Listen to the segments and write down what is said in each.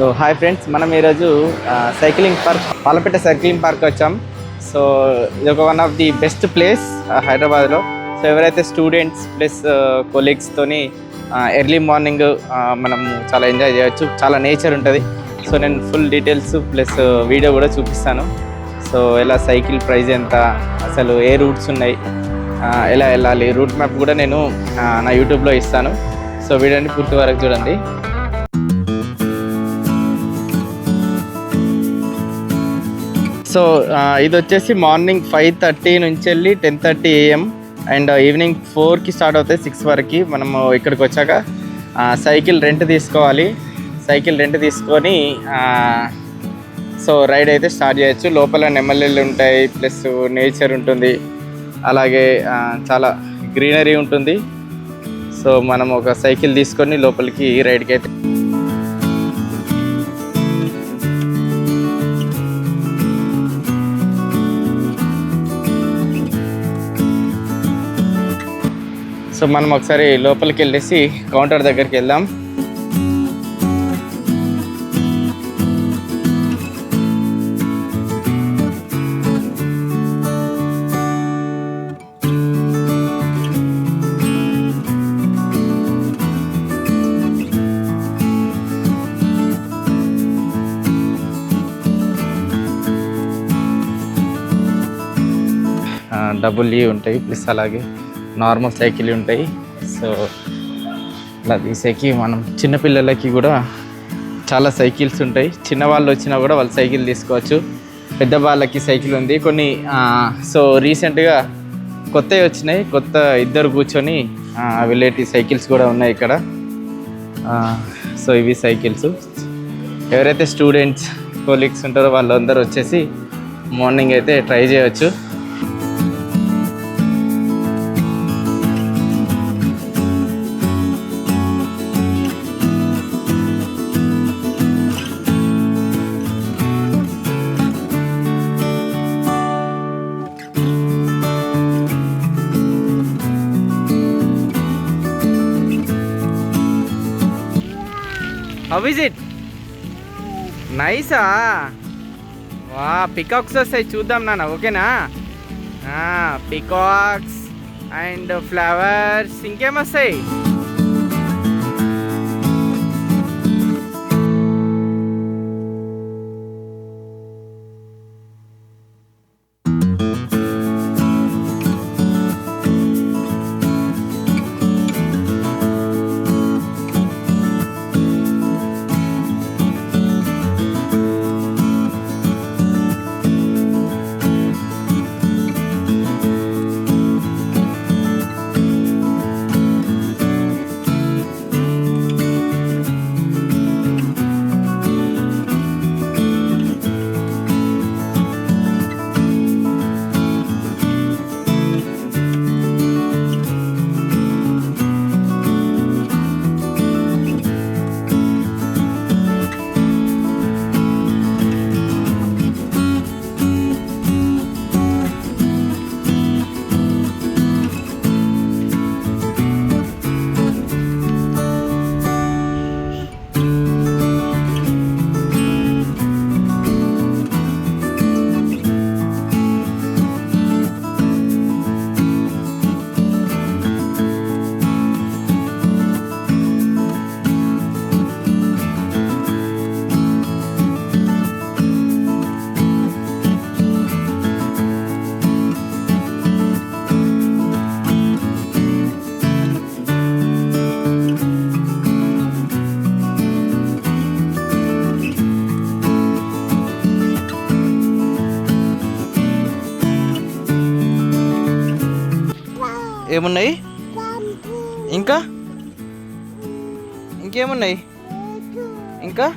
So hi friends, మనం ఈరోజు cycling park Palapitta cycling park వచ్చాం. సో ఇది ఒక one of the best place హైదరాబాద్లో. సో ఎవరైతే స్టూడెంట్స్ ప్లస్ కొలీగ్స్తోని ఎర్లీ మార్నింగ్ మనం చాలా ఎంజాయ్ చేయొచ్చు. చాలా నేచర్ ఉంటుంది. సో నేను ఫుల్ డీటెయిల్స్ ప్లస్ వీడియో కూడా చూపిస్తాను. సో ఎలా సైకిల్ ప్రైస్ ఎంత, అసలు ఏ రూట్స్ ఉన్నాయి, ఎలా వెళ్ళాలి, రూట్ మ్యాప్ కూడా నేను నా యూట్యూబ్లో ఇస్తాను. సో వీడియోని పూర్తి వరకు చూడండి. సో ఇది వచ్చేసి మార్నింగ్ 5:30 నుంచి వెళ్ళి 10:30 AM అండ్ ఈవినింగ్ 4కి స్టార్ట్ అవుతాయి, 6 వరకు. మనము ఇక్కడికి వచ్చాక సైకిల్ రెంట్ తీసుకోవాలి. సైకిల్ రెంట్ తీసుకొని సో రైడ్ అయితే స్టార్ట్ చేయొచ్చు. లోపల నెమళ్ళు ఉంటాయి, ప్లస్ నేచర్ ఉంటుంది, అలాగే చాలా గ్రీనరీ ఉంటుంది. సో మనం ఒక సైకిల్ తీసుకొని లోపలికి రైడ్కి అయితే సో మనం ఒకసారి లోపలికి వెళ్ళేసి కౌంటర్ దగ్గరికి వెళ్దాం. డబుల్ ఉంటాయి, ప్లస్ అలాగే నార్మల్ సైకిల్ ఉంటాయి. సో ఇలా తీసేకి మనం చిన్నపిల్లలకి కూడా చాలా సైకిల్స్ ఉంటాయి. చిన్నవాళ్ళు వచ్చినా కూడా వాళ్ళు సైకిల్ తీసుకోవచ్చు. పెద్దవాళ్ళకి సైకిల్ ఉంది కొన్ని. సో రీసెంట్గా కొత్తవి వచ్చినాయి, కొత్త ఇద్దరు కూర్చొని వెళ్ళేటి సైకిల్స్ కూడా ఉన్నాయి ఇక్కడ. సో ఇవి సైకిల్స్. ఎవరైతే స్టూడెంట్స్ కొలీగ్స్ ఉంటారో వాళ్ళందరూ వచ్చేసి మార్నింగ్ అయితే ట్రై చేయవచ్చు. How is it? నైసా? వా, పికాక్స్ వస్తాయి, చూద్దాం నాన్న, ఓకేనా? పికాక్స్ అండ్ ఫ్లవర్స్, ఇంకేమొస్తాయి? ఏమున్నాయి ఇంకా? ఇంకేమున్నాయి ఇంకా?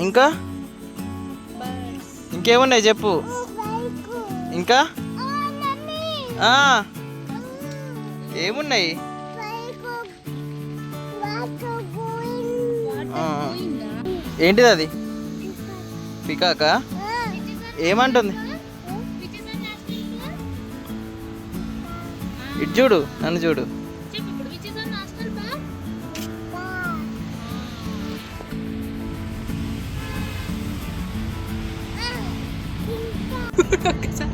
ఇంకా ఇంకేమున్నాయి చెప్పు. ఇంకా ఏమున్నాయి? ఏంటిది అది? పికాకా? ఏమంటుంది? ఇటు చూడు, నన్ను చూడు. ఒకసారి